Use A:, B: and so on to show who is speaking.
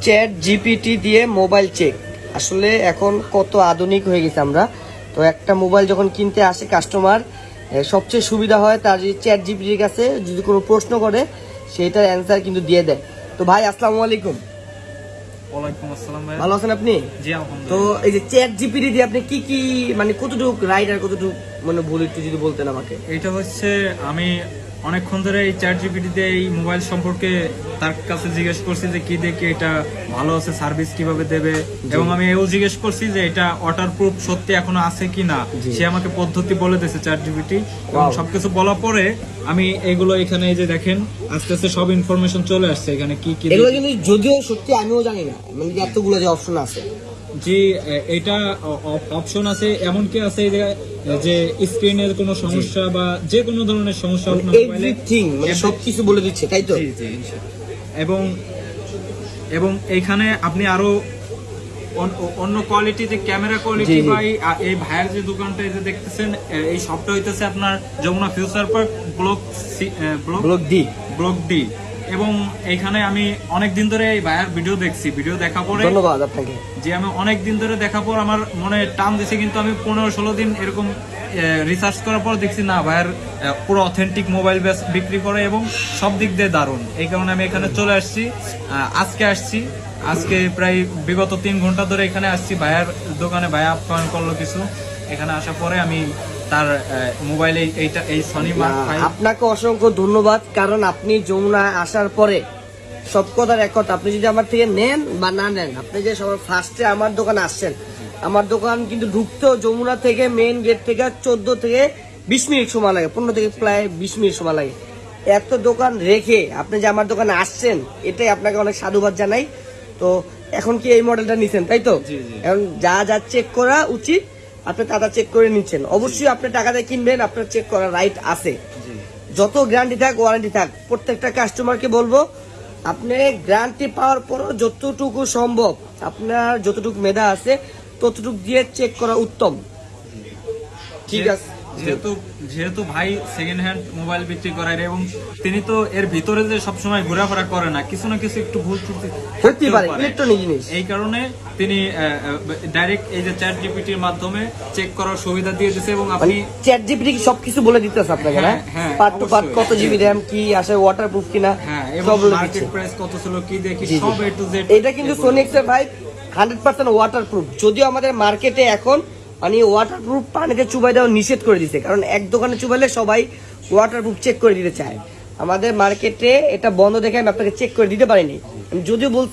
A: Chat GPT দিয়ে mobile check. আসলে এখন কত আধুনিক হয়ে গেছে আমরা। তো একটা মোবাইল যখন কিনতে আসে কাস্টমার, সবচেয়ে সুবিধা হয় তার যে চ্যাট জিপিটির কাছে যদি কোনো প্রশ্ন করে সেইটার অ্যান্সার কিন্তু দিয়ে দেয়। তো ভাই আসসালামু আলাইকুম।
B: ওয়ালাইকুম আসসালাম ভাই।
A: ভালো আছেন আপনি?
B: জি
A: তো
B: আলহামদুলিল্লাহ।
A: এই যে চ্যাট জিপিটি দিয়ে আপনি কি কি মানে কতটুকু রাইট আর কতটুকু মানে ভুল একটু যদি বলতেন আমাকে।
B: এটা হচ্ছে আমি অনেকক্ষণ ধরে এই চ্যাট জিপিটিতে এই মোবাইল সম্পর্কে তার কাছে জিজ্ঞেস করছি যে কি দেখে এটা ভালো আছে, সার্ভিস কিভাবে দেবে, এবং আমি এও জিজ্ঞেস করছি যে এটা ওয়াটারপ্রুফ সত্যি এখনো আছে কিনা। সে আমাকে পদ্ধতি বলে দিয়েছে চ্যাট জিপিটি, এবং সবকিছু বলার পরে আমি এইগুলো এখানে এই যে দেখেন আস্তে আস্তে সব ইনফরমেশন চলে আসছে এখানে কি কি
A: এগুলো কিন্তু যদিও সত্যি আমিও জানি না, মানে এতগুলো যে অপশন আছে।
B: জি, এটা অপশন আছে, এমনকি আছে যে স্ক্রিনের কোনো সমস্যা বা যে কোনো ধরনের সমস্যা হোক না মোবাইলে
A: এভরিথিং মানে সবকিছু বলে দিচ্ছে, তাই তো?
B: জি জি এবং এবং এইখানে আপনি আরো অন্য কোয়ালিটি যে ক্যামেরা কোয়ালিটি বা এই ভাইয়ের যে দোকানটা এই যে দেখতেছেন, এই শপটা হইতেছে আপনার Jamuna future park block D. এবং এইখানে আমি অনেক দিন ধরে এই ভাইয়ের ভিডিও দেখছি, ভিডিও দেখা পরে
A: ধন্যবাদ আপনাকে।
B: যে আমি অনেক দিন ধরে দেখা পর আমার মনে টান দিছে, কিন্তু আমি 15-16 দিন এরকম রিসার্চ করার পর দেখছি না ভাইয়ের পুরো অথেন্টিক মোবাইল বিক্রি করে এবং সব দিক দিয়ে দারুণ। এই কারণে আমি এখানে চলে আসছি। আজকে প্রায় বিগত 3 ঘন্টা ধরে এখানে আসছি ভাইয়ের দোকানে। ভাইয়া আপ্যায়ন করলো কিছু। এখানে আসার পরে আমি তার মোবাইলে এই সনি মার্ক 5।
A: আপনাকে অসংখ্য ধন্যবাদ, কারণ আপনি যমুনা আসার পরে সব কথার এক কথা, আপনি যদি আমার থেকে নেন বা না নেন, আপনি যে সবার ফার্স্টে আমার দোকানে আসছেন, আমার দোকান কিন্তু ঢুকতেও যমুনা থেকে মেইন গেট থেকে 14 থেকে 20 মিনিট সময় লাগে, 15 থেকে প্রায় 20 মিনিট সময় লাগে। এত দোকান রেখে আপনি যে আমার দোকানে আসছেন, এটাই আপনাকে অনেক সাধুবাদ জানাই। তো এখন কি এই মডেলটা নিছেন, তাই তো? এখন যা যা চেক করা উচিত আপনি তা চেক করে নিচ্ছেন। অবশ্যই আপনি টাকা দিয়ে কিনবেন, আপনার চেক করার রাইট আছে। যত গ্যারান্টি থাক ওয়ারেন্টি থাক, প্রত্যেকটা কাস্টমারকে বলবো আপনি গ্যারান্টি পাওয়ার পরও যতটুকু সম্ভব আপনার যতটুকু মেধা আছে ততটুকু দিয়ে চেক করা উত্তম। ঠিক আছে।
B: যেহেতু ভাই সেকেন্ড হ্যান্ড মোবাইল বিক্রি করায় এবং তিনি তো এর ভিতরে যে সবসময় ঘোরাফেরা করে না, কিছু না কিছু একটু ভুল ত্রুটি
A: হতেই পারে, ইলেকট্রনিক জিনিস।
B: এই কারণে তিনি ডাইরেক্ট এই যে চ্যাট জিপিটির মাধ্যমে চেক করার সুবিধা দিয়ে দিয়েছে। এবং আপনি
A: চ্যাট জিপিটি সবকিছু বলে দিতেছে আপনাকে, না পার্ট টু পার্ট কত জিবি র‍্যাম কি আসে, ওয়াটারপ্রুফ কিনা,
B: সব মার্কেট প্রাইস কত ছিল কি দেখি সব এ টু জেড।
A: এটা কিন্তু সোনি এক্সের ভাই 100% ওয়াটারপ্রুফ। যদিও আমাদের মার্কেটে এখন মানে ওয়াটারপ্রুফ পানিতে চুবাই দেওয়া নিষেধ করে দিছে, কারণ এক দোকানে চুবাইলে সবাই ওয়াটারপ্রুফ চেক করে দিতে চায়। আমাদের মার্কেটে এটা বন্ধ দেখে আমি আপনাকে চেক করে দিতে পারিনি, আমি যদিও বলছি